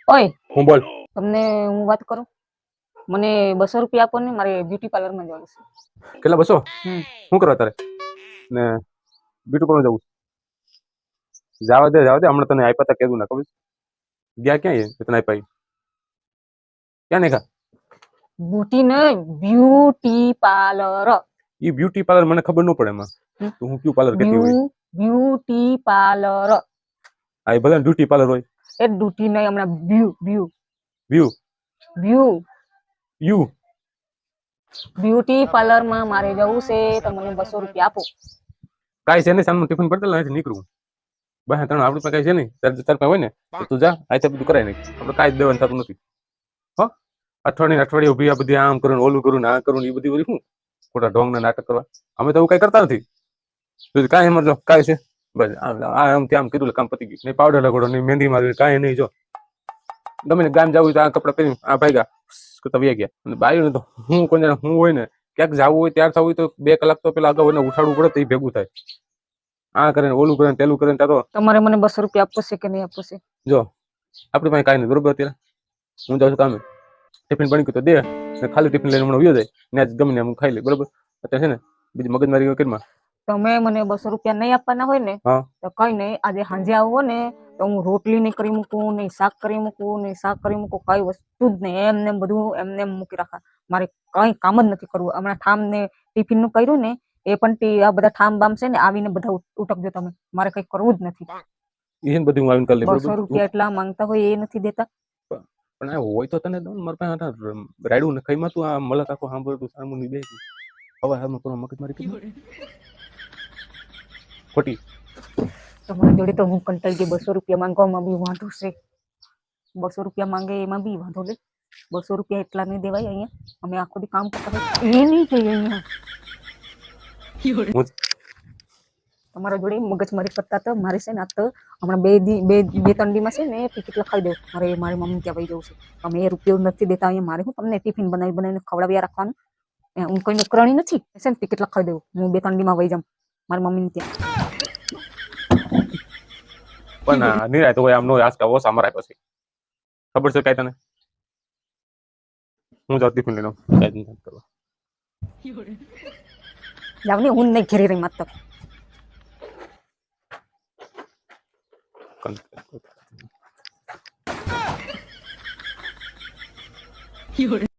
ઓય હું બોલ તમને હું વાત કરું મને 200 રૂપિયા આપો ને મારે બ્યુટી પાર્લર માં જવાનું છે કેટલા 200 હમ શું કરવા તારે ને બ્યુટી પાર્લર જવું જવા દે હમણાં તને આપ્યા તા કીધું ના ખબર ગયા ક્યાં એ તને આપ્યા ક્યાં નહીં ખા બ્યુટી ને બ્યુટી પાર્લર એ બ્યુટી પાર્લર મને ખબર ન પડે એમાં તો હું ક્યુ પાર્લર કહેતી હોય બ્યુટી પાર્લર આ એ બધા બ્યુટી પાર્લર હોય એ ડ્યુટી નહીં હમણાં બ્યુ બ્યુ વ્યૂ બ્યુ યુ બ્યુટી પાર્લર માં મારે જવું છે તો મને 200 રૂપિયા આપો કાંઈ છે નહીં સામનું ટિફિન પડતા અહીંથી નીકળવું બસ ત્રણ આપણી પાસે કાંઈ છે નહીં તાર પાસે હોય ને તો તું જા આ બધું કરાય નહીં આપણે કાંઈ દેવાનું થતું નથી હો અઠવાડિયે ઊભી આ બધી આમ કરું ઓલું કરું આ કરું એ બધી શું ખોટા ઢોંગના નાટક કરવા અમે તો એવું કાંઈ કરતા નથી કાંઈ એમ જો કાંઈ છે બસ આમ ત્યાં કીધું કામ પતી ગયું નહીં પાવડર લગાડો નહીં મહેંદી મારી કાંઈ નહીં જો ગમે ગામ જવું હોય તો આ કપડાં પહેરી આ ભાગ્યા તવ્યા ગયા અને બાયું તો હું કોઈ હું હોય ને ક્યાંક જવું હોય ત્યાર થવું હોય તો 2 કલાક તો પેલા અગાઉ એને ઉઠાડવું પડે તો એ ભેગું થાય આ કરે ને ઓલું કરે ને પેલું કરે ને તો તમારે મને 200 રૂપિયા આપશે કે નહીં આપશે જો આપણી પાસે કાંઈ નહીં બરોબર અત્યારે હું જાઉં છું કામે ટિફિન બની ગયું તો દે ને ખાલી ટિફિન લઈને હમણાં વયો જાય ને આજ ગમે ને હું ખાઈ લઈ બરોબર અત્યારે છે ને બીજી મગજમારી કરીમાં તમે મને 200 રૂપિયા નહીં આપવાના હોય ને તો કઈ નહીં આજે સાંજે આવો ને તો હું રોટલી નહીં કરી મૂકું નહીં શાક કરી મૂકું નહીં શાક કરી મૂકું કઈ વસ્તુ જ નહીં એમને બધું એમને મૂકી રાખા મારે કઈ કામ જ નથી કરવું હમણાં ઠામ ને ટિફિન નું કર્યું ને એ પણ આ બધા ઠામ બામ છે ને આવીને બધા ઉટકજો તમે મારે કઈ કરવું જ નથી એ બધું હું આવીને કરી લઈ 200 રૂપિયા એટલા માંગતા હોય એ નથી દેતા પણ આ હોય તો તને દઉં મારા પાસે રાડું ને ખાઈમાં તું આ મળક આખો સાંભળતું સામું ની બે હવે હાલમાં પૂરો મગજમારી કરી ખોટી તમારી જોડે તો હું કંટાળી ગઈ 200 રૂપિયા માંગવામાં બી વાંધો છે 200 રૂપિયા માંગે એમાં બી વાંધો લે 200 રૂપિયા એટલા નહીં દેવાય અહીંયા અમે આખો દી કામ કરતા હોય એ નહીં જોઈએ અહીંયા તમારા જોડે મગજમારી કરતા તો મારે છે ને આ તો હમણાં બે ત્રણ દીમાં છે ને ટિકિટ લખાવી દઉં મારી મમ્મી ત્યાં વહી જવું છે તમે એ રૂપિયો નથી દેતા અહીંયા મારે હું તમને ટિફિન બનાવીને ખવડાવ્યા રાખવાનું હું કોઈ નોકરાણી નથી છે ને ટિકિટ લખાવી દઉં હું 2-3 દીમાં વહી જાઉં મારી મમ્મી ત્યાં પણ નિરાય તો હોય આમ નો આસકા ઓછા મરાય પછી ખબર છે કાંઈ તને હું જાઉં ટિફિન લઈને કાંઈ નથી કરવા જાવ ને હું નહીં ઘેરી રહી માત્ર You're